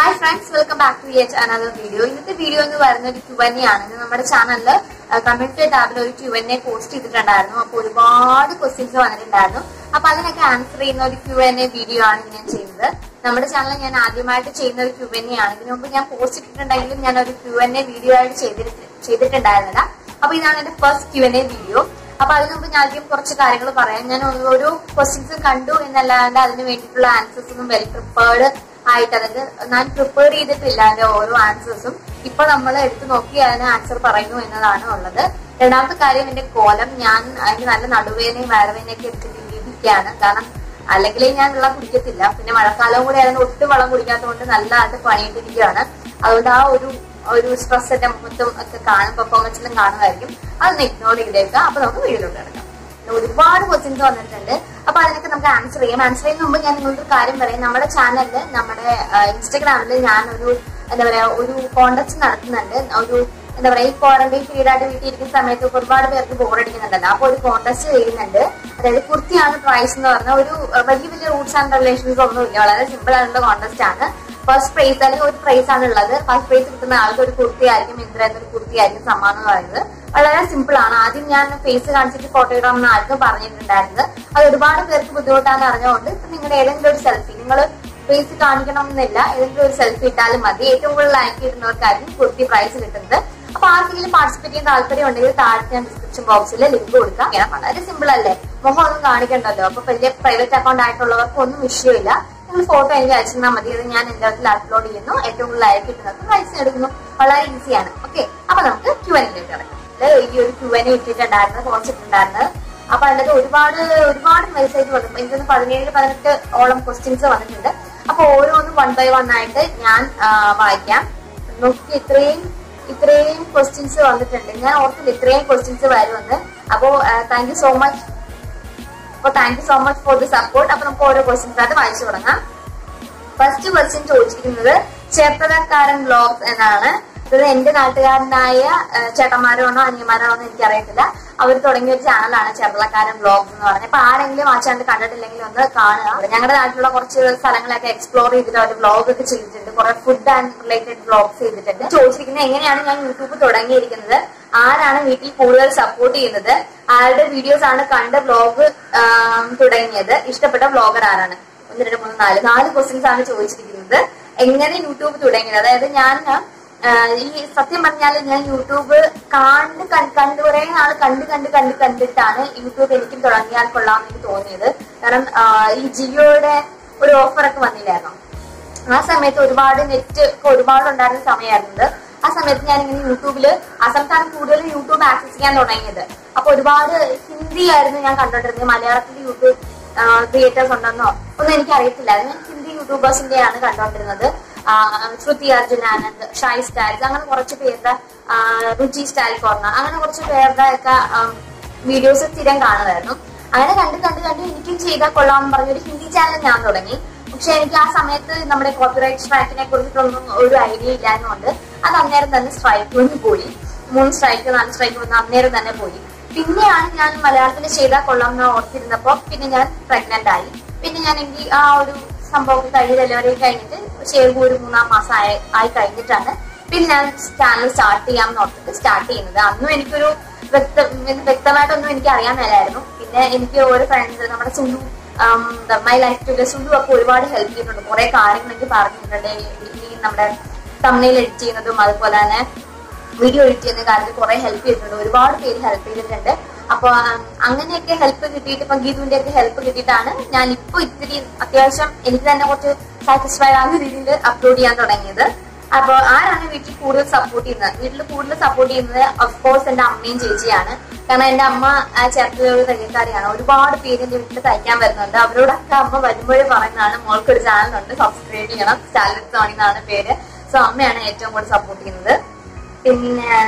Hi friends, welcome back to yet another video. ഇന്നത്തെ video എന്ന് പറയുന്നത് ഒരു Q&A ആണ്. നമ്മുടെ ചാനലിൽ കമ്മ്യൂണിറ്റി ടാബിൽ ഒരു Q&A പോസ്റ്റ് ചെയ്തിട്ടുണ്ടായിരുന്നു. അപ്പോൾ ഒരുപാട് ക്വസ്റ്റ്യൻസ് വന്നിട്ടുണ്ടായിരുന്നു. അപ്പോൾ അതിനൊക്കെ ആൻസർ ചെയ്യുന്ന ഒരു Q&A വീഡിയോ ആണ് ഞാൻ ചെയ്യുന്നത്. നമ്മുടെ ചാനൽ ഞാൻ ആദ്യമായിട്ട് ചെയ്യുന്ന ഒരു Q&A ആണ്. ഇതിനു മുമ്പ് ഞാൻ പോസ്റ്റ് ഇട്ടിട്ടുണ്ടെങ്കിലും ഞാൻ ഒരു Q&A വീഡിയോ ആയിട്ട് ചെയ്തിട്ടുണ്ടായിരുന്നില്ല. അപ്പോൾ ഇതാണ് എന്റെ ഫസ്റ്റ് Q&A വീഡിയോ. അപ്പൊ അതിനു മുമ്പ് ഞാൻ ആദ്യം കുറച്ച് കാര്യങ്ങൾ പറയാം. ഞാൻ ഓരോ ക്വസ്റ്റ്യൻസ് കണ്ടു എന്നല്ലാണ്ട് അതിന് വേണ്ടിയിട്ടുള്ള ആൻസേഴ്സ് ഒന്നും വെൽ പ്രിപ്പേർഡ് ആയിട്ട് അതായത് ഞാൻ പ്രിപ്പയർ ചെയ്തിട്ടില്ല അതിന്റെ ഓരോ ആൻസേഴ്സും. ഇപ്പൊ നമ്മൾ എടുത്തു നോക്കി അതിന് ആൻസർ പറയുന്നു എന്നതാണ് ഉള്ളത്. രണ്ടാമത്തെ കാര്യം എന്റെ കോലം, ഞാൻ അതിന് നല്ല നടുവേനയും വയറുവേനയൊക്കെ എടുത്തിരിക്കുകയാണ്. കാരണം അല്ലെങ്കിൽ ഞാൻ വെള്ളം കുടിക്കത്തില്ല. പിന്നെ മഴക്കാലവും കൂടെ ആയതുകൊണ്ട് ഒട്ടും വെള്ളം കുടിക്കാത്തതുകൊണ്ട് നല്ലതായിട്ട് പണിയിട്ടിരിക്കുകയാണ്. അതുകൊണ്ട് ആ ഒരു സ്ട്രെസ് എന്റെ മുഖത്തും ഒക്കെ കാണും, പെർഫോമൻസിലും കാണുമായിരിക്കും. അതൊന്ന് ഇഗ്നോർ ചെയ്തേക്കാം. അപ്പൊ നമുക്ക് വീഡിയോയിലോട്ട് കിടക്കാം. ഒരുപാട് ക്വസ്റ്റ്യൻസ് വന്നിട്ടുണ്ട്. അപ്പൊ അതിനൊക്കെ നമുക്ക് ആൻസർ ചെയ്യാം. ആൻസർ ചെയ്യുന്ന മുമ്പ് ഞാൻ നിങ്ങളൊരു കാര്യം പറയാം. നമ്മുടെ ചാനലില് നമ്മുടെ ഇൻസ്റ്റഗ്രാമിൽ ഞാൻ എന്താ പറയാ ഒരു കോൺടെസ്റ്റ് നടത്തുന്നുണ്ട്. എന്താ പറയാ ഈ ക്വാറന്റൈൻ പീരീഡ് ആയിട്ട് വീട്ടിൽ ഇരിക്കുന്ന സമയത്ത് ഒരുപാട് പേർക്ക് ബോറടിക്കുന്നുണ്ടല്ലോ. അപ്പൊ ഒരു കോൺടെസ്റ്റ് ചെയ്യുന്നുണ്ട്. അതായത് കുർത്തിയാണ് പ്രൈസ് എന്ന് പറഞ്ഞാൽ ഒരു വലിയ റൂൾസ് ആൻഡ് റെഗുലേഷൻസ് ഒന്നുമില്ല. വളരെ സിമ്പിൾ ആയിട്ടുള്ള കോൺടെസ്റ്റ് ആണ്. ഫസ്റ്റ് പ്രൈസ് അല്ലെങ്കിൽ ഒരു പ്രൈസ് ആണ് ഉള്ളത്. ഫസ്റ്റ് പ്രൈസ് കിട്ടുന്ന ആൾക്ക് ഒരു കുർത്തി ആയിരിക്കും, ഇന്ദ്ര എന്നൊരു കുർത്തി ആയിരിക്കും സമ്മാനം എന്ന് പറയുന്നത്. വളരെ സിമ്പിൾ ആണ്. ആദ്യം ഞാൻ ഫേസ് കാണിച്ചിട്ട് ഫോട്ടോ ഇടാമെന്ന് ആർക്കും പറഞ്ഞിട്ടുണ്ടായിരുന്നത്. അത് ഒരുപാട് പേർക്ക് ബുദ്ധിമുട്ടാന്ന് അറിഞ്ഞുകൊണ്ട് ഇപ്പൊ നിങ്ങളുടെ ഏതെങ്കിലും ഒരു സെൽഫി, നിങ്ങൾ ഫേസ് കാണിക്കണം എന്നില്ല, ഏതെങ്കിലും ഒരു സെൽഫി ഇട്ടാലും മതി. ഏറ്റവും കൂടുതൽ ലൈക്ക് കിട്ടുന്നവർക്കായിരിക്കും കുർത്തി പ്രൈസ് കിട്ടുന്നത്. അപ്പൊ ആർക്കെങ്കിലും പാർട്ടിസിപ്പേറ്റ് ചെയ്യാൻ താല്പര്യം ഉണ്ടെങ്കിൽ താഴെ ഞാൻ ഡിസ്ക്രിപ്ഷൻ ബോക്സിൽ ലിങ്ക് കൊടുക്കാം. വളരെ സിമ്പിൾ അല്ലേ, മുഖം ഒന്നും കാണിക്കണ്ടല്ലോ. അപ്പൊ വലിയ പ്രൈവറ്റ് അക്കൗണ്ട് ആയിട്ടുള്ളവർക്ക് ഒന്നും വിഷയമില്ല. നിങ്ങൾ ഫോട്ടോ എനിക്ക് അയച്ചാൽ മതി. അത് ഞാൻ എന്റെ അടുത്ത് അപ്ലോഡ് ചെയ്യുന്നു. ഏറ്റവും കൂടുതൽ ലൈക്ക് കിട്ടുന്നവർക്ക് പ്രൈസ് എടുക്കുന്നു. വളരെ ഈസിയാണ്. ഓക്കെ, അപ്പൊ നമുക്ക് Q&A കിടക്കാം. ഈ ഒരു Q&A ഇട്ടിട്ടുണ്ടായിരുന്നു, കുറച്ചിട്ടുണ്ടായിരുന്നത്. അപ്പൊ അതിന്റെ ഒരുപാട് മെസ്സേജ് വന്നു. എനിക്കൊന്ന് 17-18 ഓളം ക്വസ്റ്റ്യൻസ് വന്നിട്ടുണ്ട്. അപ്പൊ ഓരോന്നും 1 by 1 ആയിട്ട് ഞാൻ വായിക്കാം. നോക്കി ഇത്രയും ക്വസ്റ്റ്യൻസ് വന്നിട്ടുണ്ട്. ഞാൻ ഓർത്തില്ല ഇത്രയും ക്വസ്റ്റ്യൻസ് വരുമെന്ന്. അപ്പോ thank you so much for the support. അപ്പൊ നമുക്ക് ഓരോ ക്വസ്റ്റ്യൻസ് ആയിട്ട് വായിച്ചു തുടങ്ങാം. ഫസ്റ്റ് ക്വസ്റ്റ്യൻ ചോദിച്ചിരിക്കുന്നത് ചേർത്തലക്കാരൻ വ്ലോഗ്സ് എന്നാണ്. അത് എന്റെ നാട്ടുകാരനായ ചേട്ടന്മാരാണോ അനിയന്മാരാണോ എന്ന് എനിക്കറിയത്തില്ല. അവർ തുടങ്ങിയ ഒരു ചാനലാണ് ചേർത്തലക്കാരൻ വ്ലോഗ്സ് എന്ന് പറഞ്ഞത്. അപ്പൊ ആരെങ്കിലും ആ ചാനൽ കണ്ടിട്ടില്ലെങ്കിൽ ഒന്ന് കാണുക. ഞങ്ങളുടെ നാട്ടിലുള്ള കുറച്ച് സ്ഥലങ്ങളൊക്കെ എക്സ്പ്ലോർ ചെയ്തിട്ട് അവർ വ്ലോഗ് ഒക്കെ ചെയ്തിട്ടുണ്ട്. കുറെ ഫുഡ് ആൻഡ് റിലേറ്റഡ് വ്ലോഗ്സ് ചെയ്തിട്ടുണ്ട്. ചോദിച്ചിരിക്കുന്നത് എങ്ങനെയാണ് ഞാൻ യൂട്യൂബ് തുടങ്ങിയിരിക്കുന്നത്, ആരാണ് വീട്ടിൽ കൂടുതൽ സപ്പോർട്ട് ചെയ്യുന്നത്, ആരുടെ വീഡിയോസ് ആണ് കണ്ട് വ്ലോഗ് തുടങ്ങിയത്, ഇഷ്ടപ്പെട്ട വ്ലോഗർ ആരാണ്. 1 2 3 4 ക്വസ്റ്റ്യൻസ് ആണ് ചോദിച്ചിരിക്കുന്നത്. എങ്ങനെ യൂട്യൂബ് തുടങ്ങിയത്, അതായത് ഞാൻ ഈ സത്യം പറഞ്ഞാല് ഞാൻ യൂട്യൂബ് കുറെ നാള് കണ്ടിട്ടാണ് യൂട്യൂബ് എനിക്കും തുടങ്ങിയാൽ കൊള്ളാമെന്ന് എനിക്ക് തോന്നിയത്. കാരണം ഈ ജിയോയുടെ ഒരു ഓഫർ ഒക്കെ വന്നില്ലായിരുന്നു. ആ സമയത്ത് ഒരുപാട് നെറ്റ് ഒരുപാട് ഉണ്ടായിരുന്ന സമയമായിരുന്നത്. ആ സമയത്ത് ഞാൻ ഇങ്ങനെ യൂട്യൂബില് അസംസ്ഥാനം കൂടുതൽ യൂട്യൂബ് ആക്സസ് ചെയ്യാൻ തുടങ്ങിയത്. അപ്പൊ ഒരുപാട് ഹിന്ദി ആയിരുന്നു ഞാൻ കണ്ടോണ്ടിരുന്നത്. മലയാളത്തിൽ യൂട്യൂബ് ക്രിയേറ്റേഴ്സ് ഉണ്ടെന്നോ ഒന്നും എനിക്ക് അറിയത്തില്ലായിരുന്നു. ഞാൻ ഹിന്ദി യൂട്യൂബേഴ്സിന്റെയാണ് കണ്ടോണ്ടിരുന്നത്. ശ്രുതി അർജുൻ ആനന്ദ്, ഷൈ സ്റ്റൈൽസ്, അങ്ങനെ കുറച്ച് പേരുടെ രുചി സ്റ്റൈൽ കോർണർ, അങ്ങനെ കുറച്ച് പേരുടെ ഒക്കെ വീഡിയോസ് സ്ഥിരം കാണുമായിരുന്നു. അങ്ങനെ കണ്ട് എനിക്കും ചെയ്താൽ കൊള്ളാമെന്ന് പറഞ്ഞൊരു ഹിന്ദി ചാനൽ ഞാൻ തുടങ്ങി. പക്ഷെ എനിക്ക് ആ സമയത്ത് നമ്മുടെ കോപ്പിറൈറ്റ് സ്ട്രൈക്കിനെ കുറിച്ചിട്ടൊന്നും ഒരു ഐഡിയ ഇല്ലായിരുന്നുകൊണ്ട് അത് അന്നേരം തന്നെ സ്ട്രൈക്ക് വന്ന് പോയി. 3 സ്ട്രൈക്ക് 4 സ്ട്രൈക്ക് വന്ന് അന്നേരം തന്നെ പോയി. പിന്നെയാണ് ഞാൻ മലയാളത്തിൽ ചെയ്താൽ കൊള്ളാമെന്ന് ഓർത്തിരുന്നപ്പോ പിന്നെ ഞാൻ പ്രഗ്നന്റ് ആയി. പിന്നെ ഞാൻ എനിക്ക് ആ ഒരു സംഭവം കഴിഞ്ഞ് ഡെലിവറി കഴിഞ്ഞിട്ട് ശരിക്കും ഒരു 3-ആം മാസം ആയി കഴിഞ്ഞിട്ടാണ് പിന്നെ ഞാൻ ചാനൽ സ്റ്റാർട്ട് ചെയ്യാമെന്ന് ഓർത്തിട്ട് സ്റ്റാർട്ട് ചെയ്യുന്നത്. അന്നും എനിക്കൊരു വ്യക്തമായിട്ടൊന്നും എനിക്ക് അറിയാൻ മേലായിരുന്നു. പിന്നെ എനിക്ക് ഓരോ ഫ്രണ്ട്സ്, നമ്മുടെ Sulu, my life together Sulu ഒക്കെ ഒരുപാട് ഹെൽപ്പ് ചെയ്തിട്ടുണ്ട്. കുറെ കാര്യങ്ങൾ എനിക്ക് പറഞ്ഞിട്ടുണ്ട്. ഈ നമ്മുടെ തംബ്നെയിൽ എഡിറ്റ് ചെയ്യുന്നതും അതുപോലെ തന്നെ വീഡിയോ എഡിറ്റ് ചെയ്യുന്ന കാര്യത്തിൽ കുറെ ഹെൽപ്പ് ചെയ്തിട്ടുണ്ട്. ഒരുപാട് പേര് ഹെൽപ്പ് ചെയ്തിട്ടുണ്ട്. അപ്പൊ അങ്ങനെയൊക്കെ ഹെൽപ്പ് കിട്ടിയിട്ട് ഇപ്പൊ ഗീതുവിന്റെ ഒക്കെ ഹെൽപ്പ് കിട്ടിയിട്ടാണ് ഞാൻ ഇപ്പൊ ഇത്തിരി അത്യാവശ്യം എനിക്ക് തന്നെ കുറച്ച് സാറ്റിസ്ഫൈഡ് ആകുന്ന രീതിയിൽ അപ്ലോഡ് ചെയ്യാൻ തുടങ്ങിയത്. അപ്പൊ ആരാണ് വീട്ടിൽ കൂടുതൽ സപ്പോർട്ട് ചെയ്യുന്നത്? വീട്ടിൽ കൂടുതൽ സപ്പോർട്ട് ചെയ്യുന്നത് ഓഫ്കോഴ്സ് എന്റെ അമ്മയും ചേച്ചിയാണ്. കാരണം എന്റെ അമ്മ ചേർത്തലൊരു തയ്യൽക്കാരിയാണ്. ഒരുപാട് പേര് എന്റെ വീട്ടിൽ തയ്ക്കാൻ വരുന്നുണ്ട്. അവരോടൊക്കെ അമ്മ വരുമ്പോഴേ പറയുന്നതാണ് മോൾക്കൊരു ചാനലുണ്ട്, സബ്സ്ക്രൈബ് ചെയ്യണം, സ്റ്റാലിഡ് സോണി എന്നാണ് പേര്. സോ അമ്മയാണ് ഏറ്റവും കൂടുതൽ സപ്പോർട്ട് ചെയ്യുന്നത്. പിന്നെ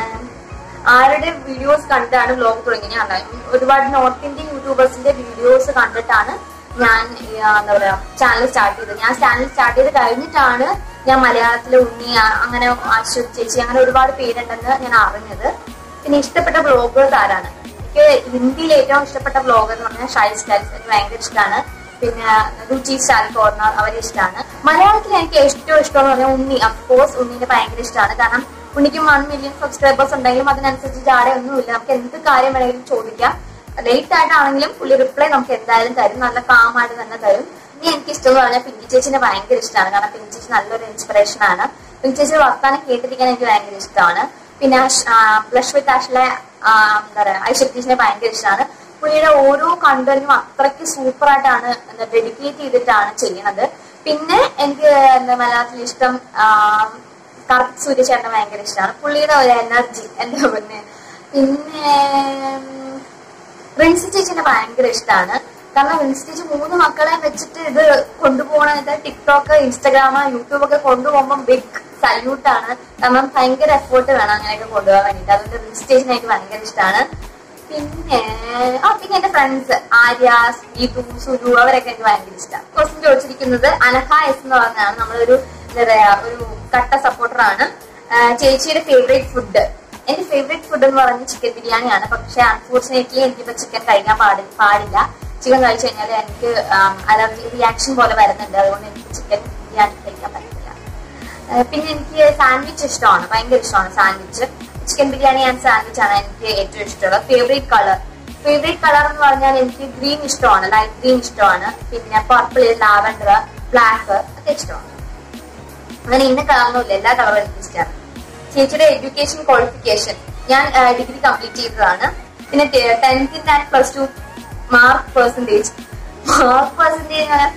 ആരുടെ വീഡിയോസ് കണ്ടാണ് വ്ലോഗ് തുടങ്ങിയത്? ഒരുപാട് നോർത്ത് ഇന്ത്യൻ യൂട്യൂബേഴ്സിന്റെ വീഡിയോസ് കണ്ടിട്ടാണ് ഞാൻ എന്താ പറയാ ചാനൽ സ്റ്റാർട്ട് ചെയ്തത്. ഞാൻ ചാനൽ സ്റ്റാർട്ട് ചെയ്ത് കഴിഞ്ഞിട്ടാണ് ഞാൻ മലയാളത്തിലെ ഉണ്ണി, അങ്ങനെ അശ്വത് ചേച്ചി, അങ്ങനെ ഒരുപാട് പേരുണ്ടെന്ന് ഞാൻ അറിഞ്ഞത്. പിന്നെ ഇഷ്ടപ്പെട്ട വ്ലോഗേഴ്സ് ആരാണ്? എനിക്ക് ഹിന്ദിയിൽ ഏറ്റവും ഇഷ്ടപ്പെട്ട വ്ലോഗർ എന്ന് പറഞ്ഞാൽ ഷൈ സ്റ്റൈൽസ്, എനിക്ക് ഭയങ്കര ഇഷ്ടമാണ്. പിന്നെ രുചി സ്റ്റാർ കോർണർ അവരെ ഇഷ്ടമാണ്. മലയാളത്തിൽ എനിക്ക് ഏറ്റവും ഇഷ്ടമെന്ന് പറഞ്ഞാൽ ഉണ്ണി. അഫ്കോഴ്സ് ഉണ്ണിനെ ഭയങ്കര ഇഷ്ടമാണ്. കാരണം ഉണ്ണിക്കും 1 million സബ്സ്ക്രൈബേഴ്സ് ഉണ്ടെങ്കിലും അതിനനുസരിച്ച് ജാടയൊന്നുമില്ല. നമുക്ക് എന്ത് കാര്യം വേണമെങ്കിലും ചോദിക്കാം. ലേറ്റ് ആയിട്ടാണെങ്കിലും പുള്ളി റിപ്ലൈ നമുക്ക് എന്തായാലും തരും, നല്ല കാമായിട്ട് തന്നെ തരും. ഇനി എനിക്ക് ഇഷ്ടം എന്ന് പറഞ്ഞാൽ പിങ്കി ചേച്ചിനെ ഭയങ്കര ഇഷ്ടമാണ്. കാരണം പിങ്കി ചേച്ചി നല്ലൊരു ഇൻസ്പിറേഷൻ ആണ്. പിങ്കി ചേച്ചി വർത്താനം കേട്ടിരിക്കാൻ എനിക്ക് ഭയങ്കര ഇഷ്ടമാണ്. പിന്നെ ബ്ലഷ് വിത്ത് ആഷിലെ എന്താ പറയാ ഐശ്വര്യനെ ഭയങ്കര ഇഷ്ടമാണ്. പുള്ളിയുടെ ഓരോ കണ്ടന്റും അത്രയ്ക്ക് സൂപ്പറായിട്ടാണ് ഡെഡിക്കേറ്റ് ചെയ്തിട്ടാണ് ചെയ്യണത്. പിന്നെ എനിക്ക് എന്താ മലയാളത്തിൽ ഇഷ്ടം കാർത്തിക് സൂര്യചേട്ടനെ ഭയങ്കര ഇഷ്ടമാണ്. പുള്ളിയുടെ ഒരു എനർജി എന്താ പിന്നെ. പിന്നെ റിൻസി ചേച്ചിനെ ഭയങ്കര ഇഷ്ടമാണ്. കാരണം റിൻസി ചേച്ചി 3 മക്കളെ വെച്ചിട്ട് ഇത് കൊണ്ടുപോകണത് ടിക്ടോക്ക്, ഇൻസ്റ്റാഗ്രാം, യൂട്യൂബ് ഒക്കെ കൊണ്ടുപോകുമ്പോൾ ബിഗ് സല്യൂട്ടാണ്. കാരണം ഭയങ്കര എഫേർട്ട് വേണം അങ്ങനെയൊക്കെ കൊണ്ടുപോകാൻ വേണ്ടിട്ട്. അതുകൊണ്ട് റിൻസി ചേച്ചിനെ എനിക്ക് ഭയങ്കര ഇഷ്ടമാണ്. പിന്നെ എന്റെ ഫ്രണ്ട്സ് ആര്യ, സ്മീതു, സുലു അവരൊക്കെ എനിക്ക് ഭയങ്കര ഇഷ്ടമാണ്. ക്വസ്റ്റ്യൻ ചോദിച്ചിരിക്കുന്നത് അനഹ എസ് എന്ന് പറഞ്ഞാണ്. നമ്മളൊരു എന്താ പറയാ ഒരു കട്ട സപ്പോർട്ടറാണ്. ചേച്ചിയുടെ ഫേവറേറ്റ് ഫുഡ്. എന്റെ ഫേവറേറ്റ് ഫുഡ് എന്ന് പറഞ്ഞാൽ ചിക്കൻ ബിരിയാണിയാണ്. പക്ഷെ അൺഫോർച്ചുനേറ്റ്ലി എനിക്കിപ്പോ ചിക്കൻ കഴിക്കാൻ പാടില്ല. ചിക്കൻ കഴിച്ചു കഴിഞ്ഞാൽ എനിക്ക് അലർജി റിയാക്ഷൻ പോലെ വരുന്നുണ്ട്. അതുകൊണ്ട് എനിക്ക് ചിക്കൻ ബിരിയാണി കഴിക്കാൻ പറ്റില്ല. പിന്നെ എനിക്ക് സാൻഡ്വിച്ച് ഇഷ്ടമാണ്, ഭയങ്കര ഇഷ്ടമാണ് sandwich. Chicken biryani and sandwich ആണ് എനിക്ക് ഏറ്റവും ഇഷ്ടമുള്ളത്. ഫേവറേറ്റ് കളർ എന്ന് പറഞ്ഞാൽ എനിക്ക് ഗ്രീൻ ഇഷ്ടമാണ്, ലൈറ്റ് ഗ്രീൻ ഇഷ്ടമാണ്. പിന്നെ പർപ്പിൾ, ലാവൻഡർ, ബ്ലാക്ക് ഒക്കെ ഇഷ്ടമാണ്. അങ്ങനെ ഇന്ന കളറൊന്നുമില്ല, എല്ലാ കളറും എനിക്ക് ഇഷ്ടമാണ്. ചേച്ചിയുടെ എഡ്യൂക്കേഷൻ ക്വാളിഫിക്കേഷൻ ഞാൻ ഡിഗ്രി കംപ്ലീറ്റ് ചെയ്തതാണ്. പിന്നെ 10th ആൻഡ് +2 മാർക്ക് പെർസെന്റേജ്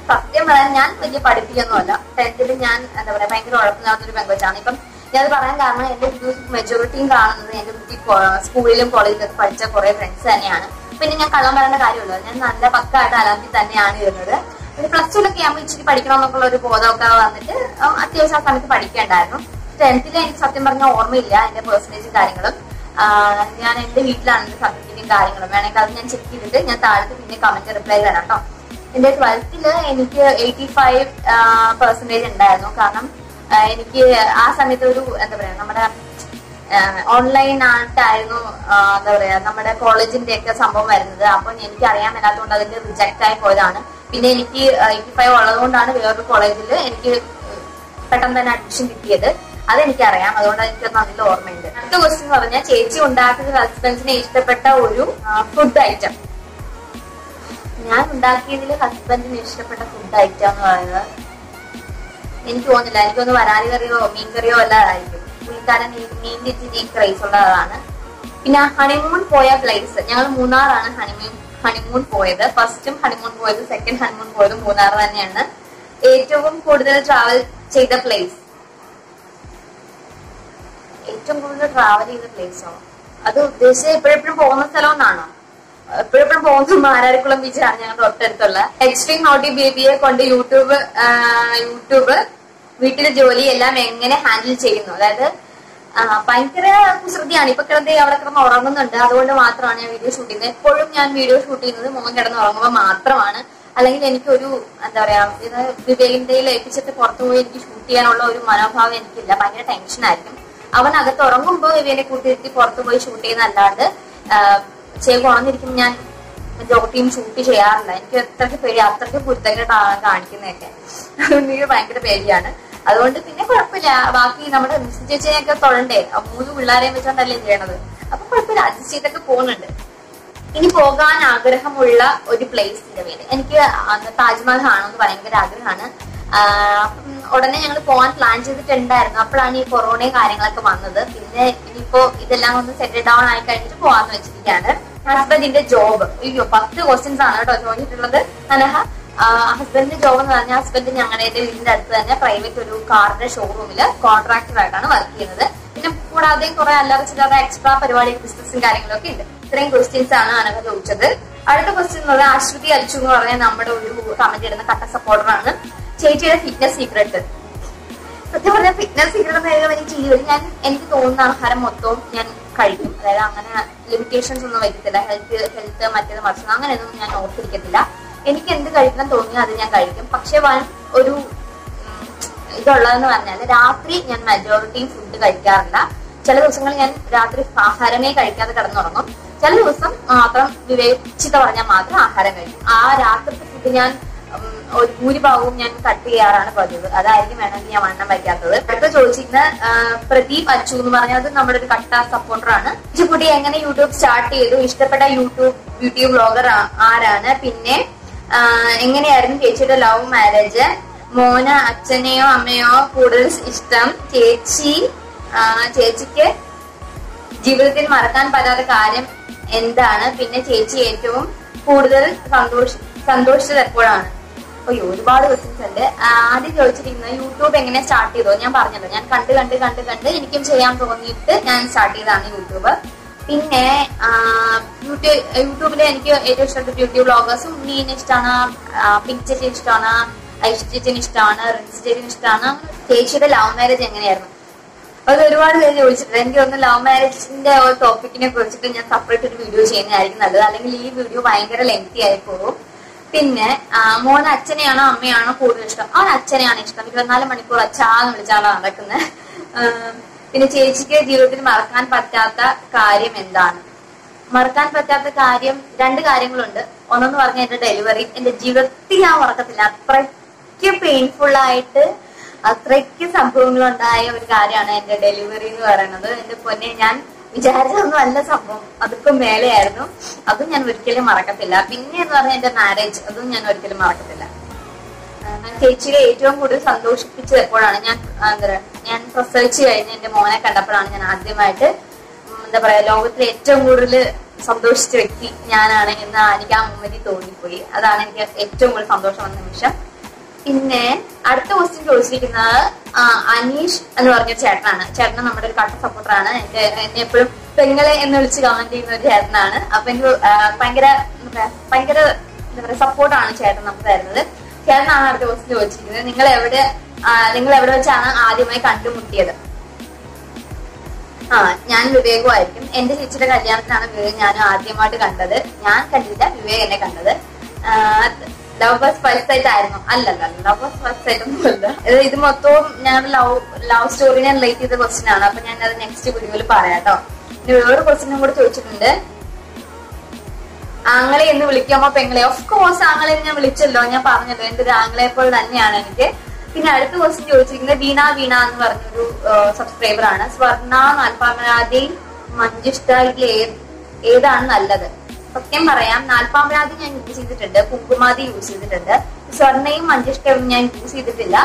സത്യം പറയാൻ ഞാൻ വലിയ പഠിപ്പിക്കൊന്നുമല്ല. 10th ഞാൻ എന്താ പറയാ ഭയങ്കര ഉഴപ്പില്ലാത്തൊരു പെങ്കൊച്ചാണ്. ഇപ്പം ഞാനത് പറയാൻ കാരണം എന്റെ മെജോറിറ്റിയും കാണുന്നത് എന്റെ സ്കൂളിലും കോളേജിലൊക്കെ പഠിച്ച കുറെ ഫ്രണ്ട്സ് തന്നെയാണ്. പിന്നെ ഞാൻ കള്ളം പറയേണ്ട കാര്യമുള്ളൂ, ഞാൻ നല്ല പക്കായിട്ട് അലമ്പി തന്നെയാണ് ഇരുന്നത്. പിന്നെ +2 ആകുമ്പോൾ ഇച്ചിരി പഠിക്കണമെന്നൊക്കെയുള്ള ഒരു ബോധമൊക്കെ വന്നിട്ട് അത്യാവശ്യം ആ സമയത്ത് പഠിക്കേണ്ടായിരുന്നു. 10th എനിക്ക് സത്യം പറഞ്ഞാൽ ഓർമ്മയില്ല എന്റെ പെർസെന്റേജും കാര്യങ്ങളും. ഞാൻ എന്റെ വീട്ടിലാണ് എന്റെ സബ്ജക്റ്റിന്റെയും കാര്യങ്ങളും. വേണമെങ്കിൽ അത് ഞാൻ ചെക്ക് ചെയ്തിട്ട് ഞാൻ താഴത്ത് പിന്നെ കമന്റ് റിപ്ലൈ തരാം കേട്ടോ. എന്റെ 12th എനിക്ക് 85% ഉണ്ടായിരുന്നു. കാരണം എനിക്ക് ആ സമയത്ത് ഒരു എന്താ പറയാ നമ്മുടെ ഓൺലൈൻ ആയിട്ടായിരുന്നു എന്താ പറയാ നമ്മുടെ കോളേജിന്റെ ഒക്കെ സംഭവം വരുന്നത്. അപ്പൊ എനിക്ക് അറിയാൻ മേലാത്തതുകൊണ്ട് അതിന്റെ റിജക്റ്റ് ആയി പോയതാണ്. പിന്നെ എനിക്ക് 85 ഉള്ളതുകൊണ്ടാണ് വേറൊരു കോളേജിൽ എനിക്ക് പെട്ടെന്ന് തന്നെ അഡ്മിഷൻ കിട്ടിയത്. അതെനിക്കറിയാം, അതുകൊണ്ട് എനിക്ക് നല്ല ഓർമ്മയുണ്ട്. അടുത്ത ക്വസ്റ്റ്യൻ എന്ന് പറഞ്ഞാൽ ചേച്ചി ഉണ്ടാക്കിയത് ഹസ്ബൻഡിനെ ഇഷ്ടപ്പെട്ട ഒരു ഫുഡ് ഐറ്റം. ഞാൻ ഉണ്ടാക്കിയതിൽ ഹസ്ബൻഡിന് ഇഷ്ടപ്പെട്ട ഫുഡ് ഐറ്റം എന്ന് പറയുന്നത് എനിക്ക് തോന്നുന്നില്ല. എനിക്കൊന്ന് വരാലി കറിയോ മീൻ കറിയോ അല്ലാതായിരിക്കും. പുള്ളിക്കാരൻ മീനിന്റെ ഇച്ചിരി ക്രൈസ് ഉള്ളതാണ്. പിന്നെ ഹണിമൂൺ പോയ പ്ലേസ്, ഞങ്ങൾ മൂന്നാറാണ് ഹണിമൂൺ പോയത്. ഫസ്റ്റും ഹണിമൂൺ പോയത്, സെക്കൻഡ് ഹണിമൂൺ പോയത് മൂന്നാർ തന്നെയാണ്. ഏറ്റവും കൂടുതൽ ട്രാവൽ ചെയ്ത പ്ലേസ്, ഏറ്റവും കൂടുതൽ ട്രാവൽ ചെയ്ത പ്ലേസോ അത് ഉദ്ദേശിച്ച് എപ്പോഴെപ്പോഴും പോകുന്ന സ്ഥലം എന്നാണോ? എപ്പോഴെപ്പോഴും പോകുന്നത് മാരാരിക്കുളം ബീച്ചിലാണ്, ഞങ്ങളുടെ തൊട്ടടുത്തുള്ള. എക്സ്ട്രീം നോട്ടി ബേബിയെ കൊണ്ട് യൂട്യൂബ് വീട്ടിലെ ജോലി എല്ലാം എങ്ങനെ ഹാൻഡിൽ ചെയ്യുന്നു. അതായത് ഭയങ്കര കുസൃതിയാണ്. ഇപ്പൊ കിടന്ന് അവിടെ കിടന്ന് ഉറങ്ങുന്നുണ്ട്, അതുകൊണ്ട് മാത്രമാണ് ഞാൻ വീഡിയോ ഷൂട്ട് ചെയ്യുന്നത്. എപ്പോഴും ഞാൻ വീഡിയോ ഷൂട്ട് ചെയ്യുന്നത് മോൻ കിടന്ന് ഉറങ്ങുമ്പോൾ മാത്രമാണ്. അല്ലെങ്കിൽ എനിക്കൊരു എന്താ പറയാ ഇത് വിവേകിന്റെ ഏൽപ്പിച്ചിട്ട് പുറത്തുപോയി എനിക്ക് ഷൂട്ട് ചെയ്യാനുള്ള ഒരു മനോഭാവം എനിക്കില്ല. ഭയങ്കര ടെൻഷനായിരിക്കും. അവൻ അകത്ത് ഉറങ്ങുമ്പോൾ ഇവനെ കൂട്ടിയിരുത്തി പുറത്തു പോയി ഷൂട്ട് ചെയ്യുന്നതല്ലാണ്ട് ഉണർന്നിരിക്കുമ്പോൾ ഞാൻ ജോട്ടിയും ഷൂട്ട് ചെയ്യാറില്ല. എനിക്ക് അത്രയ്ക്ക് പേടി, അത്രയ്ക്ക് കുരുത്തക്കെട്ടാണ് കാണിക്കുന്നതൊക്കെ. അതുകൊണ്ട് എനിക്ക് ഭയങ്കര പേടിയാണ്. അതുകൊണ്ട് പിന്നെ കുഴപ്പമില്ല. ബാക്കി നമ്മുടെ ചേച്ചിനെയൊക്കെ തൊഴണ്ടേ, 3 പിള്ളേരെയും വെച്ചോണ്ടല്ലേ ചെയ്യണത്. അപ്പൊ കുഴപ്പമില്ല, അഡ്ജസ്റ്റ് ചെയ്തൊക്കെ പോകുന്നുണ്ട്. ഇനി പോകാൻ ആഗ്രഹമുള്ള ഒരു പ്ലേസിന്റെ പേര് എനിക്ക് താജ്മഹൽ ആണെന്ന് ഭയങ്കര ആഗ്രഹമാണ്. ഉടനെ ഞങ്ങൾ പോകാൻ പ്ലാൻ ചെയ്തിട്ടുണ്ടായിരുന്നു. അപ്പോഴാണ് ഈ കൊറോണയും കാര്യങ്ങളൊക്കെ വന്നത്. പിന്നെ ഇനിയിപ്പോ ഇതെല്ലാം ഒന്ന് സെറ്റിൽ ഡൗൺ ആയി കഴിഞ്ഞിട്ട് പോകാന്ന് വെച്ചിരിക്കുകയാണ്. ഹസ്ബൻഡിന്റെ ജോബ്, അയ്യോ 10 ക്വസ്റ്റ്യൻസ് ആണ് കേട്ടോ ചോദിച്ചിട്ടുള്ളത്. അനഹ ഹസ്ബൻഡിന്റെ ജോബ് എന്ന് പറഞ്ഞാൽ ഹസ്ബൻഡ് ഞങ്ങളുടെ വീടിന്റെ അടുത്ത് തന്നെ പ്രൈവറ്റ് ഒരു കാറിന്റെ ഷോറൂമിൽ കോൺട്രാക്ടർ ആയിട്ടാണ് വർക്ക് ചെയ്യുന്നത്. പിന്നെ കൂടാതെ കുറെ അല്ലാതെ ചില എക്സ്ട്രാ പരിപാടി ബിസിനസ്സും കാര്യങ്ങളൊക്കെ ഉണ്ട്. ഇത്രയും ക്വസ്റ്റ്യൻസ് ആണ് അനഹ ചോദിച്ചത്. അടുത്ത ക്വസ്റ്റ്യൻ എന്ന് പറഞ്ഞാൽ അശ്വതി അച്ചു എന്ന് പറഞ്ഞാൽ നമ്മുടെ ഒരു കമന്റ് ഇടുന്ന കട്ട സപ്പോർട്ടറാണ്. ചേച്ചിയുടെ ഫിറ്റ്നസ് സീക്രട്ട്. സത്യം പറഞ്ഞാൽ ഫിറ്റ്നസ് സീക്രട്ട് എന്ന് പറയുന്നത് എനിക്ക് ചെയ്യും. എനിക്ക് തോന്നുന്ന ആഹാരം മൊത്തവും ഞാൻ കഴിക്കും. അതായത് അങ്ങനെ ലിമിറ്റേഷൻസ് ഒന്നും വയ്ക്കത്തില്ല. ഹെൽത്ത് മറ്റേത് മറിച്ചത് അങ്ങനെയൊന്നും ഞാൻ ഓർത്തിരിക്കത്തില്ല. എനിക്ക് എന്ത് കഴിക്കണം തോന്നിയോ അത് ഞാൻ കഴിക്കും. പക്ഷെ ഒരു ഇതുള്ളതെന്ന് പറഞ്ഞാൽ രാത്രി ഞാൻ മെജോറിറ്റിയും ഫുഡ് കഴിക്കാറില്ല. ചില ദിവസങ്ങളിൽ ഞാൻ രാത്രി ആഹാരമേ കഴിക്കാതെ കിടന്നുറങ്ങും. ചില ദിവസം മാത്രം വിവേചിത പറഞ്ഞാൽ മാത്രം ആഹാരം കഴിക്കും. ആ രാത്രിത്തെ ഫുഡ് ഞാൻ ഒരു ഭൂരിഭാഗവും ഞാൻ കട്ട് ചെയ്യാറാണ് പതിവ്. അതായിരിക്കും വേണമെങ്കിൽ ഞാൻ വണ്ണം വയ്ക്കാത്തത്. അടുത്ത ചോദിച്ചിരുന്ന പ്രദീപ് അച്ചു എന്ന് പറഞ്ഞത് നമ്മുടെ ഒരു കട്ട സപ്പോർട്ടറാണ്. കുട്ടി എങ്ങനെ യൂട്യൂബ് സ്റ്റാർട്ട് ചെയ്തു, ഇഷ്ടപ്പെട്ട ബ്യൂട്ടി വ്ളോഗർ ആരാണ്, പിന്നെ എങ്ങനെയായിരുന്നു ചേച്ചിയുടെ ലവ് മാരേജ്, മോന് അച്ഛനെയോ അമ്മയോ കൂടുതൽ ഇഷ്ടം, ചേച്ചിക്ക് ജീവിതത്തിൽ മറക്കാൻ പറ്റാത്ത കാര്യം എന്താണ്, പിന്നെ ചേച്ചി ഏറ്റവും കൂടുതൽ സന്തോഷിച്ചത് എപ്പോഴാണ്. അയ്യോ, ഒരുപാട് ക്വസ്റ്റ്യൻസ് ഉണ്ട്. ആദ്യം ചോദിച്ചിരിക്കുന്നത് യൂട്യൂബ് എങ്ങനെ സ്റ്റാർട്ട് ചെയ്തോ. ഞാൻ പറഞ്ഞല്ലോ, ഞാൻ കണ്ട് എനിക്കും ചെയ്യാൻ തോന്നിയിട്ട് ഞാൻ സ്റ്റാർട്ട് ചെയ്തതാണ് യൂട്യൂബ്. പിന്നെ യൂട്യൂബില് എനിക്ക് ഏറ്റവും ഇഷ്ടപ്പെട്ട ബ്യൂട്ടി വ്ളോഗേഴ്സും ഉണ്ണീനെ ഇഷ്ടമാണ്, പിങ്ക് ചേച്ചി ഇഷ്ടമാണ്, ഐഷ് ചേച്ചിന് ഇഷ്ടമാണ്, റിൻസ് ചേച്ചിന് ഇഷ്ടമാണ്. ചേച്ചിയുടെ ലവ് മാരേജ് എങ്ങനെയായിരുന്നു അത് ഒരുപാട് പേര് ചോദിച്ചിട്ടുണ്ട്. എനിക്ക് തോന്നുന്നു ലവ് മാരേജിന്റെ ഒരു ടോപ്പിക്കിനെ കുറിച്ചിട്ട് ഞാൻ സെപ്പറേറ്റ് ഒരു വീഡിയോ ചെയ്യുന്നതായിരിക്കും നല്ലത്, അല്ലെങ്കിൽ ഈ വീഡിയോ ഭയങ്കര ലെങ്തി ആയി പോകും. പിന്നെ മോന് അച്ഛനെയാണോ അമ്മയാണോ കൂടുതൽ ഇഷ്ടം. അവൻ അച്ഛനെയാണ് ഇഷ്ടം. 24 മണിക്കൂർ അച്ഛാന്ന് വിളിച്ചാണ് നടക്കുന്നത്. പിന്നെ ചേച്ചിക്ക് ജീവിതത്തിൽ മറക്കാൻ പറ്റാത്ത കാര്യം എന്താണ്. മറക്കാൻ പറ്റാത്ത കാര്യം 2 കാര്യങ്ങളുണ്ട്. ഒന്നെന്ന് പറഞ്ഞാൽ എന്റെ ഡെലിവറി. എന്റെ ജീവിതത്തിൽ ഞാൻ മറക്കത്തില്ല. അത്രയ്ക്ക് പെയിൻഫുൾ ആയിട്ട് അത്രയ്ക്ക് സംഭവങ്ങളുണ്ടായ ഒരു കാര്യമാണ് എന്റെ ഡെലിവറി എന്ന് പറയുന്നത്. എന്റെ പൊന്നെ, ഞാൻ വിചാരിച്ചതൊന്നും അല്ല സംഭവം, അതൊക്കെ മേലെയായിരുന്നു. അതും ഞാൻ ഒരിക്കലും മറക്കത്തില്ല. പിന്നെ എന്ന് പറഞ്ഞാൽ എന്റെ മാരേജ്, അതും ഞാൻ ഒരിക്കലും മറക്കത്തില്ല. ചേച്ചിയെ ഏറ്റവും കൂടുതൽ സന്തോഷിപ്പിച്ചത് എപ്പോഴാണ്. ഞാൻ പ്രസവിച്ച് കഴിഞ്ഞ് എന്റെ മോനെ കണ്ടപ്പോഴാണ് ഞാൻ ആദ്യമായിട്ട് എന്താ പറയാ ലോകത്തിലെ ഏറ്റവും കൂടുതൽ സന്തോഷിച്ച വ്യക്തി ഞാനാണ് എന്ന് എനിക്ക് ആ മൊമെന്റിൽ തോന്നിപ്പോയി. അതാണ് എനിക്ക് ഏറ്റവും കൂടുതൽ സന്തോഷം വന്ന നിമിഷം. പിന്നെ അടുത്ത ക്വസ്റ്റ്യൻ ചോദിച്ചിരിക്കുന്നത് അനീഷ് എന്ന് പറഞ്ഞൊരു ചേട്ടനാണ്. ചേട്ടന് നമ്മുടെ ഒരു കട്ട സപ്പോർട്ടറാണ്. എന്നെ എപ്പോഴും പെങ്ങളെ എന്ന് വിളിച്ച് കമന്റ് ചെയ്യുന്ന ഒരു ചേട്ടനാണ്. അപ്പൊ എനിക്ക് ഭയങ്കര എന്താ പറയാ സപ്പോർട്ടാണ് ചേട്ടൻ നമുക്ക് തരുന്നത്. ചേട്ടനാണ് അടുത്ത ക്വസ്റ്റ്യൻ ചോദിച്ചിരിക്കുന്നത്. നിങ്ങൾ എവിടെ വെച്ചാണ് ആദ്യമായി കണ്ടുമുട്ടിയത്. ഞാൻ വിവേകമായിരിക്കും. എന്റെ ചേച്ചിയുടെ കല്യാണത്തിനാണ് വിവേക് ഞാൻ ആദ്യമായിട്ട് കണ്ടത്. ഞാൻ കണ്ടില്ല, വിവേക് എന്നെ കണ്ടത്. ലവ് ബസ് ഫസ്റ്റ് സൈറ്റ് ആയിരുന്നു. അല്ലല്ല, ലവ് ബസ് ഫസ്റ്റ് സൈറ്റ് ഒന്നുമല്ല. ഇത് മൊത്തവും ഞങ്ങളുടെ ലവ് സ്റ്റോറിനെ റിലേറ്റ് ചെയ്ത ക്വസ്റ്റ്യൻ ആണ്. അപ്പൊ ഞാൻ അത് നെക്സ്റ്റ് വീഡിയോയിൽ പറയാട്ടോ. ഇനി വേറൊരു ക്വസ്റ്റ്യനും കൂടെ ചോദിച്ചിട്ടുണ്ട്. ആങ്ങളെ എന്ന് വിളിക്കാമോ പെങ്ങളെ. ഓഫ് കോഴ്സ് ആങ്ങളെ ഞാൻ വിളിച്ചല്ലോ, ഞാൻ പറഞ്ഞല്ലോ. എന്റെ ഒരു ആങ്ങളെ പോലെ തന്നെയാണ് എനിക്ക്. പിന്നെ അടുത്ത ക്വസ്റ്റ്യൻ ചോദിച്ചിരിക്കുന്നത് വീണ എന്ന് പറഞ്ഞൊരു സബ്സ്ക്രൈബർ ആണ്. സ്വർണ്ണ, നാൽപ്പാമരാതി, മഞ്ജുഷ്ട ഇതിൽ ഏതാണ് നല്ലത്. സത്യം പറയാം, നാൽപ്പാമരാതി ഞാൻ യൂസ് ചെയ്തിട്ടുണ്ട്, കുങ്കുമാതി യൂസ് ചെയ്തിട്ടുണ്ട്. സ്വർണ്ണയും മഞ്ജുഷ്ടയും ഞാൻ യൂസ് ചെയ്തിട്ടില്ല.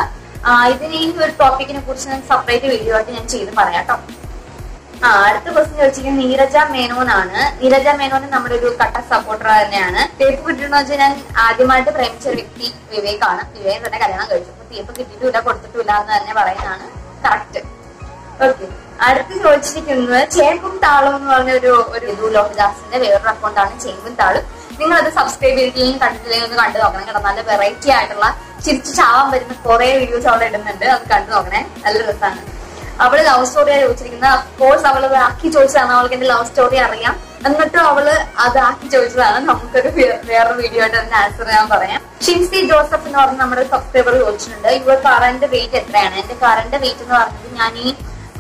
ഇതിന് ഈ ഒരു ടോപ്പിക്കിനെ കുറിച്ച് ഞാൻ സെപ്പറേറ്റ് വീഡിയോ ആയിട്ട് ഞാൻ ചെയ്ത് പറയാം കേട്ടോ. അടുത്ത ക്വസ്റ്റ്യൻ ചോദിച്ചിരിക്കുന്നത് നീരജ മേനോനാണ്. നീരജ മേനോന് നമ്മുടെ ഒരു കട്ട സപ്പോർട്ടർ തന്നെയാണ്. തേപ്പ് കിട്ടിയെന്ന് വെച്ചാൽ ഞാൻ ആദ്യമായിട്ട് പ്രേമിച്ച ഒരു വ്യക്തി വിവേകാണ്. വിവേക് തന്നെ കല്യാണം കഴിച്ചു. തേപ്പ് കിട്ടിയിട്ടില്ല, കൊടുത്തിട്ടില്ല എന്ന് തന്നെ പറയുന്നതാണ് കറക്റ്റ്. ഓക്കെ, അടുത്ത് ചോദിച്ചിരിക്കുന്നത് ചേമ്പും താളും എന്ന് പറഞ്ഞ ഒരു ലോഹിദാസിന്റെ വേറൊരു അക്കൗണ്ടാണ് ചേമ്പും താളും. നിങ്ങൾ അത് സബ്സ്ക്രൈബ് ചെയ്തിട്ടില്ലെങ്കിൽ കണ്ടിട്ടില്ലെങ്കിൽ ഒന്ന് കണ്ടു നോക്കണം കേട്ടോ. നല്ല വെറൈറ്റി ആയിട്ടുള്ള ചിരിച്ചു ചാവാൻ വരുന്ന കുറെ വീഡിയോസ് അവിടെ ഇടുന്നുണ്ട്. അത് കണ്ടു നോക്കണേ, നല്ല രസമാണ്. അവള് ലവ് സ്റ്റോറിയാണ് ചോദിച്ചിരിക്കുന്നത്. അഫ്കോഴ്സ് അവള് ആക്കി ചോദിച്ചതാണ്. അവൾക്ക് എന്റെ ലവ് സ്റ്റോറി അറിയാം, എന്നിട്ടും അവള് അത് ആക്കി ചോദിച്ചതാണ്. നമുക്കൊരു വേറൊരു വീഡിയോ ആയിട്ട് അതിന് ആൻസർ ഞാൻ പറയാം. ഷിൻസി ജോസഫ് എന്ന് പറഞ്ഞ നമ്മുടെ സബ്സ്ക്രൈബർ ചോദിച്ചിട്ടുണ്ട്, യുവർ കറന്റ് വെയിറ്റ് എത്രയാണ്. എന്റെ കറന്റ് വെയിറ്റ് എന്ന് പറഞ്ഞത് ഞാൻ ഈ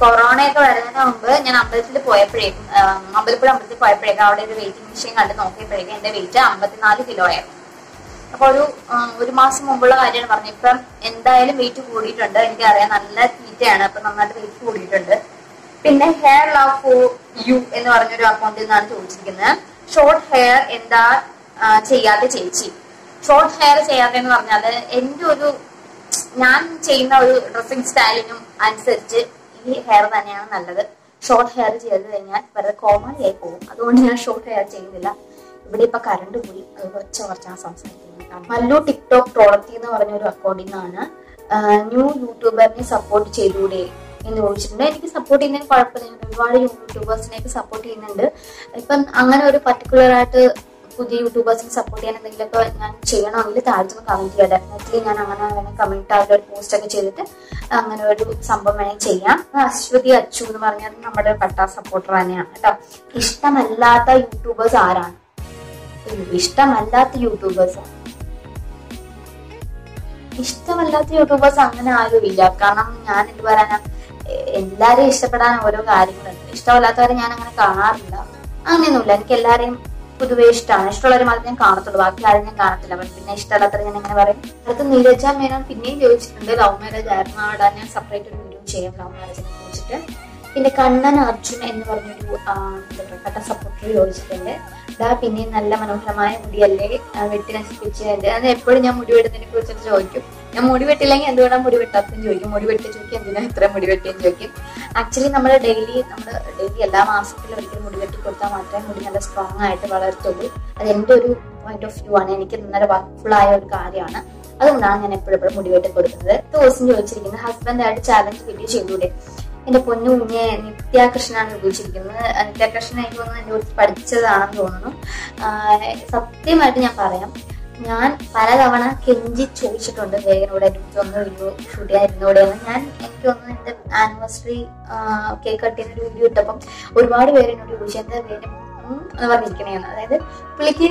കൊറോണയൊക്കെ വരുന്നതിന് മുമ്പ് ഞാൻ അമ്പലപ്പുഴ അമ്പലത്തിൽ പോയപ്പോഴേക്കും അവിടെ ഒരു വെയിറ്റിംഗ് മെഷീൻ കണ്ട് നോക്കിയപ്പോഴേക്കും എന്റെ വെയിറ്റ് 54 കിലോ ആയിരുന്നു. അപ്പൊ ഒരു മാസം മുമ്പുള്ള കാര്യമാണ് പറഞ്ഞത്. ഇപ്പം എന്തായാലും വെയിറ്റ് കൂടിയിട്ടുണ്ട്. എനിക്കറിയാം, നല്ല തീറ്റയാണ്. അപ്പൊ നന്നായിട്ട് വെയിറ്റ് കൂടിയിട്ടുണ്ട്. പിന്നെ ഹെയർ ലവ് ഫോർ യു എന്ന് പറഞ്ഞൊരു അക്കൗണ്ടിൽ നിന്നാണ് ചോദിച്ചിരിക്കുന്നത്. ഷോർട്ട് ഹെയർ എന്താ ചെയ്യാത്ത ചേച്ചി. ഷോർട്ട് ഹെയർ ചെയ്യാത്തെന്ന് പറഞ്ഞാല് ഞാൻ ചെയ്യുന്ന ഒരു ഡ്രസ്സിംഗ് സ്റ്റൈലിനും അനുസരിച്ച് ഈ ഹെയർ തന്നെയാണ് നല്ലത്. ഷോർട്ട് ഹെയർ ചെയ്ത് കഴിഞ്ഞാൽ വെറുതെ കോമഡിയായി പോകും. അതുകൊണ്ട് ഞാൻ ഷോർട്ട് ഹെയർ ചെയ്യുന്നില്ല. ഇവിടെ ഇപ്പൊ കറണ്ട് പോയി, അത് കുറച്ചാണ് സംസാരിക്കുന്നത്. മല്ലു ടിക്ടോക്ക് പ്രോഡക്റ്റ് എന്ന് പറഞ്ഞ ഒരു അക്കൗണ്ടിൽ നിന്നാണ് ന്യൂ യൂട്യൂബറിനെ സപ്പോർട്ട് ചെയ്തുകൂടെ എന്ന് ചോദിച്ചിട്ടുണ്ട്. എനിക്ക് സപ്പോർട്ട് ചെയ്യുന്നതിന് കുഴപ്പമില്ല. ഞാൻ ഒരുപാട് യൂട്യൂബേഴ്സിനെയൊക്കെ സപ്പോർട്ട് ചെയ്യുന്നുണ്ട്. ഇപ്പം അങ്ങനെ ഒരു പർട്ടിക്കുലർ ആയിട്ട് പുതിയ യൂട്യൂബേഴ്സിനെ സപ്പോർട്ട് ചെയ്യാൻ എന്തെങ്കിലുമൊക്കെ ഞാൻ ചെയ്യണമെങ്കിൽ താഴത്തുനിന്ന് കമന്റ് ചെയ്യാം. ഡെഫിനറ്റ്ലി ഞാൻ അങ്ങനെ വേണമെങ്കിൽ കമന്റ് ആയിട്ട് ഒരു പോസ്റ്റ് ഒക്കെ ചെയ്തിട്ട് അങ്ങനെ ഒരു സംഭവം വേണമെങ്കിൽ ചെയ്യാം. അശ്വതി അച്ചു എന്ന് പറഞ്ഞാൽ നമ്മുടെ കട്ട സപ്പോർട്ടർ തന്നെയാണ് കേട്ടോ. ഇഷ്ടമല്ലാത്ത യൂട്യൂബേഴ്സ് ആരാണ്? ഇഷ്ടമല്ലാത്ത യൂട്യൂബേഴ്സ് അങ്ങനെ ആരും ഇല്ല. കാരണം ഞാൻ എന്ത് പറയാനാ, എല്ലാരെയും ഇഷ്ടപ്പെടാൻ ഓരോ കാര്യങ്ങളുണ്ട്. ഇഷ്ടമല്ലാത്തവരെ ഞാൻ അങ്ങനെ കാണാറില്ല. അങ്ങനെയൊന്നുമില്ല. എനിക്ക് എല്ലാരെയും പൊതുവേ ഇഷ്ടമാണ്. ഇഷ്ടമുള്ളവർ മാത്രമേ ഞാൻ കാണത്തുള്ളൂ, ബാക്കി ആരും ഞാൻ കാണത്തില്ല. പിന്നെ ഇഷ്ടമല്ലാത്തവർ ഞാൻ എങ്ങനെ പറയും. അടുത്ത നീരജ മേനോൻ പിന്നെയും ചോദിച്ചിട്ടുണ്ട് ലവ് മാരേജ് ആയിരുന്നു, അവിടെ ഞാൻ സെപ്പറേറ്റ് ഒരു വീഡിയോ ചെയ്യാം ലവ് മാരേജിനെ കുറിച്ചിട്ട്. പിന്നെ കണ്ണൻ അർജുൻ എന്ന് പറഞ്ഞൊരു കട്ട സപ്പോർട്ടർ ചോദിച്ചിട്ടുണ്ട്. പിന്നെയും നല്ല മനോഹരമായ മുടിയല്ലേ, വെട്ടി നശിപ്പിച്ച് അത് എപ്പോഴും ഞാൻ മുടി വെട്ടുന്നതിനെ കുറിച്ചിട്ട് ചോദിക്കും. ഞാൻ മുടി വെട്ടില്ലെങ്കിൽ എന്തുകൊണ്ടാണ് മുടി വെട്ടാത്തെന്ന് ചോദിക്കും, മുടി വെട്ടി ചോദിക്കും എന്തിനാ ഇത്ര മുടി വെട്ടിയെന്ന് ചോദിക്കും. ആക്ച്വലി നമ്മൾ ഡെയിലി എല്ലാ മാസത്തിലും ഒരിക്കലും മുടി വെട്ടി കൊടുത്താൽ മാത്രമേ മുടി നല്ല സ്ട്രോങ് ആയിട്ട് വളരത്തുള്ളൂ. അത് എൻ്റെ ഒരു പോയിന്റ് ഓഫ് വ്യൂ ആണ്. എനിക്ക് നല്ല വർക്ക്ഫുൾ ആയ ഒരു കാര്യമാണ്. അതുകൊണ്ടാണ് ഞാൻ എപ്പോഴും മുടി വെട്ടി കൊടുക്കുന്നത്. ദിവസം ചോദിച്ചിരിക്കുന്നത് ഹസ്ബൻഡായിട്ട് ചാലഞ്ച് വീഡിയോ ചെയ്തൂടെ. എന്റെ പൊന്നു കുഞ്ഞെ നിത്യാകൃഷ്ണനാണ് ഉപയോഗിച്ചിരിക്കുന്നത്. നിത്യാകൃഷ്ണൻ എനിക്ക് തോന്നുന്നു എന്റെ കുറിച്ച് പഠിച്ചതാണെന്ന് തോന്നുന്നു. സത്യമായിട്ട് ഞാൻ പറയാം, ഞാൻ പലതവണ കെഞ്ചി ചോദിച്ചിട്ടുണ്ട് വേഗനോട് എനിക്കൊന്ന് വീഡിയോ ഷൂട്ട് ചെയ്യാനിരുന്നോടെയെന്ന്. എനിക്ക് തോന്നുന്നു എന്റെ ആനിവേഴ്സറി കേക്ക് കട്ട് ചെയ്യുന്ന ഒരു വീഡിയോ ഇട്ടപ്പം ഒരുപാട് പേര് എന്നോട് ചോദിച്ചു എന്താ വേഗം എന്ന് പറഞ്ഞിരിക്കണേന്ന്. അതായത് പുള്ളിക്ക്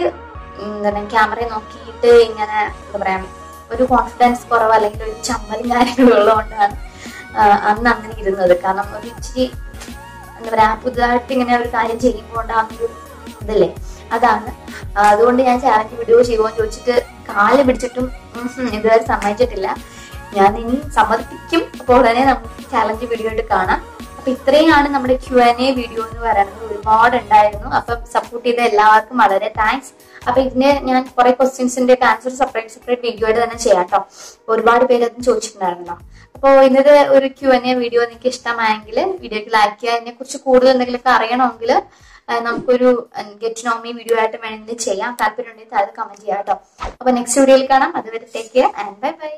എന്താണ് ക്യാമറയെ നോക്കിയിട്ട് ഇങ്ങനെ എന്താ പറയാ ഒരു കോൺഫിഡൻസ് കുറവ് അല്ലെങ്കിൽ ഒരു ചമ്മലും കാര്യങ്ങളും ഉള്ളതുകൊണ്ടാണ് അന്ന് അങ്ങനെ ഇരുന്നത്. കാരണം ഒരു ഇച്ചിരി എന്താ പറയാ പുതുതായിട്ട് ഇങ്ങനെ ഒരു കാര്യം ചെയ്യുമ്പോൾ ഉണ്ടാകുന്നൊരു ഇതല്ലേ, അതാണ്. അതുകൊണ്ട് ഞാൻ ചാലഞ്ച് വീഡിയോ ചെയ്യുമോ എന്ന് ചോദിച്ചിട്ട് കാല് പിടിച്ചിട്ടും ഇതുവരെ സമ്മതിച്ചിട്ടില്ല. ഞാൻ ഇനി സമ്മതിപ്പിക്കും. അപ്പോൾ ഉടനെ നമുക്ക് ചാലഞ്ച് വീഡിയോ ആയിട്ട് കാണാം. അപ്പൊ ഇത്രയാണ് നമ്മുടെ Q&A വീഡിയോ എന്ന് പറയുന്നത്. ഒരുപാട് ഉണ്ടായിരുന്നു. അപ്പം സപ്പോർട്ട് ചെയ്ത എല്ലാവർക്കും വളരെ താങ്ക്സ്. അപ്പൊ ഇതിന് ഞാൻ കുറെ ക്വസ്റ്റ്യൻസിന്റെ ആൻസർ സെപ്പറേറ്റ് വീഡിയോ ആയിട്ട് തന്നെ ചെയ്യാം കേട്ടോ. ഒരുപാട് പേര് അതും ചോദിച്ചിട്ടുണ്ടായിരുന്നല്ലോ. അപ്പോൾ ഇന്നത്തെ ഒരു Q&A വീഡിയോ നിങ്ങൾക്ക് ഇഷ്ടമായെങ്കിൽ വീഡിയോക്ക് ലൈക്ക് ചെയ്യുക. അതിനെ കുറിച്ച് കൂടുതൽ എന്തെങ്കിലുമൊക്കെ അറിയണമെങ്കിൽ നമുക്കൊരു ഗെറ്റ് നോ മീ വീഡിയോ ആയിട്ട് വേണമെങ്കിൽ ചെയ്യാം. താല്പര്യം ഉണ്ടെങ്കിൽ താഴെ കമന്റ് ചെയ്യാം കേട്ടോ. അപ്പൊ നെക്സ്റ്റ് വീഡിയോയിൽ കാണാം. അതുവരെ take care and bye bye.